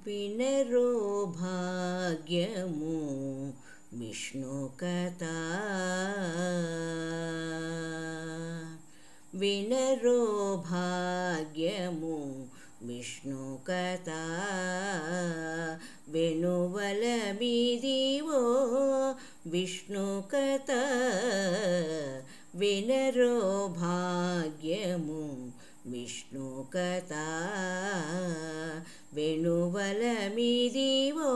వినరో భాగ్యము విష్ణు కథ వినరో భాగ్యము విష్ణు కథ వెనువల మీదివో విష్ణు కథ వినరో భాగ్యము విష్ణు కథ వెనువల మీదివో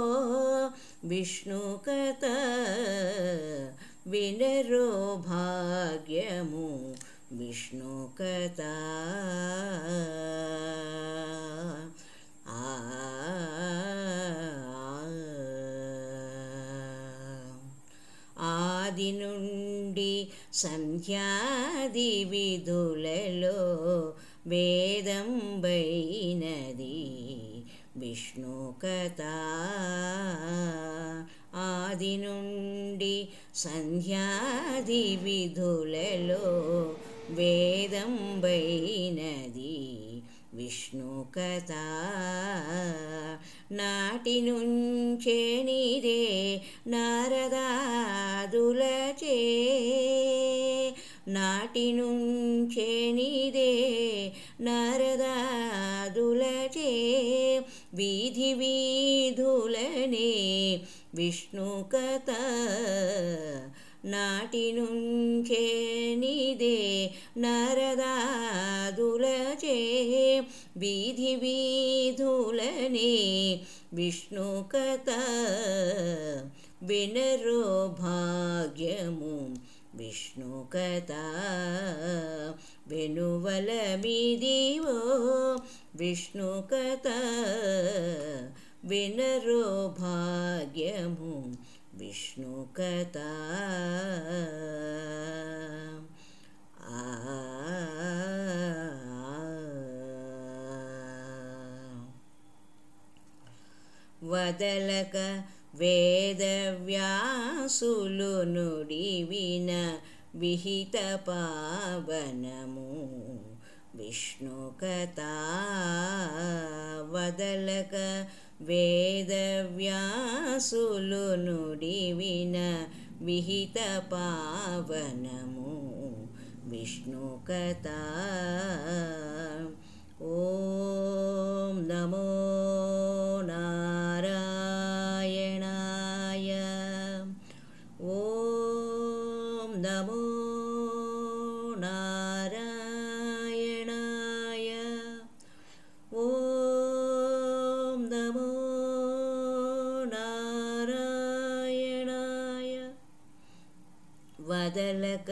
విష్ణు కథ వినరో భాగ్యము విష్ణు కథ ఆది నుండి సంధ్యాది విధులలో వేదం బైనది విష్ణు కథ ఆది నుండి సంధ్యాది విధులలో వేదం బైనది విష్ణు కథ నాటి నుంచే నీరే నారదాదులచే నాటి నుంచే నీరే నారదాదులచే వీధి వీధులనే విష్ణు కథ నాటి నుంచే నీదే నారదాదులచే వీధి వీధులనే విష్ణు కథ వినరో భాగ్యము విష్ణు కథ వెనువల మీదివో విష్ణు కథ వినరో భాగ్యము విష్ణు కథ వదలక వేదవ్యాసులు నుడివిన విహిత పావనము విష్ణు కథ వదలక వేదవ్యాసులు నుడివిన విహిత పావనము విష్ణు కథ ఓం నమో నారాయణాయ ఓం నమో నారాయణాయ ఓం నమో నారాయణాయ వదలక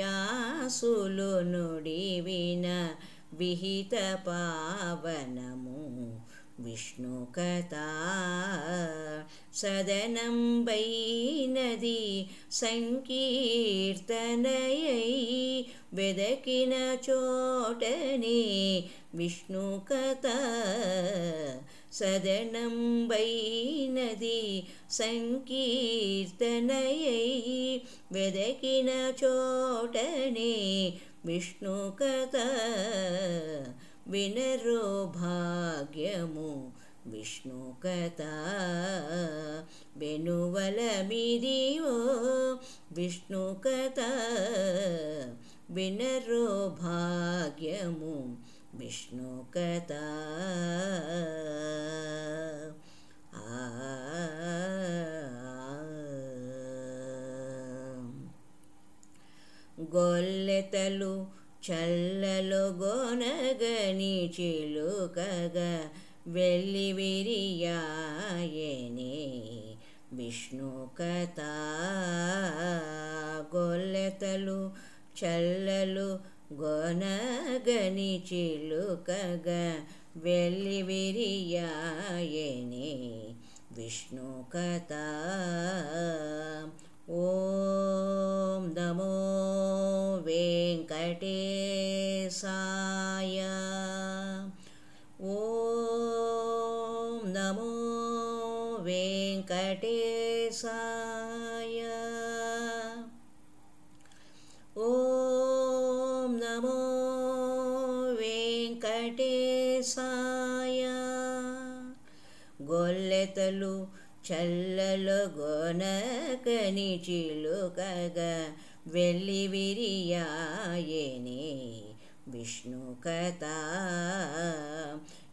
వేదవ్యాసులు నుడివిన విహిత పావనము విష్ణు కథ సదనం బైనది సంకీర్తనయై వెదకిన చోటనే విష్ణు కథ సదనం బైనది సంకీర్తనయై వెదకిన చోటనే విష్ణు కథ వినరో భాగ్యము విష్ణు కథ వెనువల మీదివో విష్ణు కథ వినరో భాగ్యము విష్ణు కథ గొల్లెతలు చల్లలో గొనగని చిలుకగా వెల్లివిరియాయనే విష్ణు కథ గొల్లెతలు చల్లలు గొనగని చిలుకగా వెల్లివిరియాయనే విష్ణు కథ ఓం నమో వెంకటేశాయ ఓం నమో వెంకటేశాయ ఓం నమో వెంకటేశాయ గొల్లెతలు చల్లలు గొనకని చిలుకగా వెల్లివిరియాయెనే విష్ణు కథ.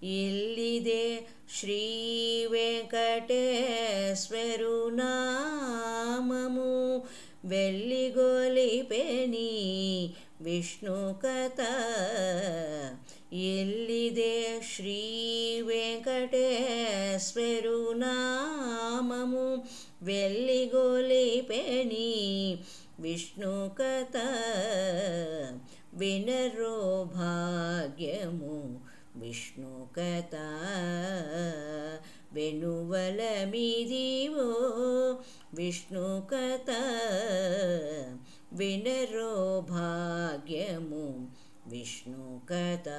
ఇల్లిదే శ్రీ వెంకటేశ్వరు నామము వెల్లిగొలిపెని విష్ణు కథ. ఇల్లిదే శ్రీ వెంకటేశ్వరు నామము వెల్లిగొలిపెని విష్ణు కథ. వినరో భాగ్యము విష్ణు కథ. వెనువల మీదివో విష్ణు కథ. వినరో భాగ్యము విష్ణు కథ.